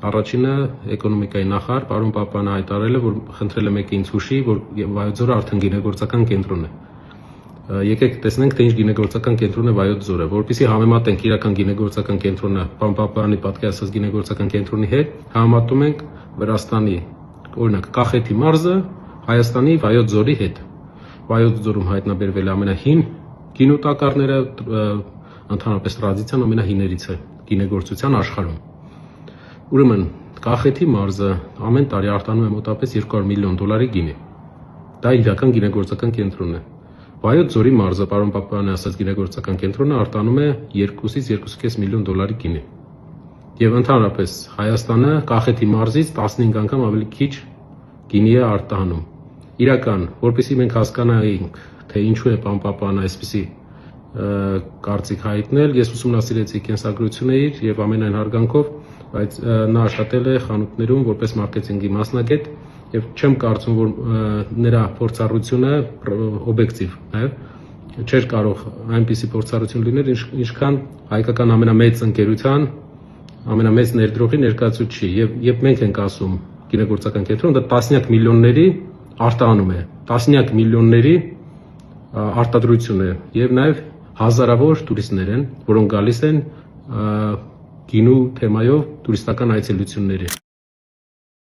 Առաջինը էկոնոմիկայի նախարար պարոն Պապյանը հայտարարել է, որ խնդրել է մեկը ինձ հուշի, որ Վայոց ձորը արդեն գինեգործական կենտրոն է։ Եկեք տեսնենք, թե ինչ գինեգործական կենտրոն է Վայոց ձորը, որպեսզի համեմատենք իրական գինեգործական կենտրոնը պարոն Պապյանի պատկերացրած գինեգործական կենտրոնի հետ, համեմատում ենք Վրաստանի, օրինակ, Կախեթի մարզը Հայաստանի Վայոց ձորի հետ։ Վայոց ձորում հայտնաբերվել է ամենահին գինու տակառները, ընդհանրապես տրադիցիան ամենահիներից է գինեգործության աշխարհում։ Ուրեմն Կախեթի մարզը ամեն տարի արտանում է մոտավորապես $200 միլիոն գինի։ Դա իրական գինեգործական կենտրոնն է։ Վայոց ձորի մարզը, պարոն Պապյանի ասած գինեգործական կենտրոնը արտանում է $2-ից $2.5 միլիոն գինի։ Եվ ընդհանրապես Հայաստանը Կախեթի մարզից 15 անգամ ավելի քիչ գինի է արտահանում։ Իրական, որպեսզի մենք հասկանայինք, թե ինչու է պարոն Պապյանը այսպիսի կարծիք հայտնել, ես ուսումնասիրեցի կենսագրությունը իր եւ ամենայն հարգանքով, բայց նա աշխատել է խանութներում որպես մարքեթինգի մասնագետ եւ չեմ կարծում, որ նրա փորձառությունը օբյեկտիվ է, չէր կարող այնպիսի փորձառություն լինել, ինչքան հայկական ամենամեծ ընկերության, ամենամեծ ներդրողի ներկայացուցիչի եւ մենք ենք ասում գինեգործական կենտրոն, դա տասնյակ միլիոնների արտահանում է, տասնյակ միլիոնների արտադրություն է եւ նաեւ հազարավոր տուրիստներ են, որոնք գալիս են գինու թեմայով տուրիստական այցելությունների։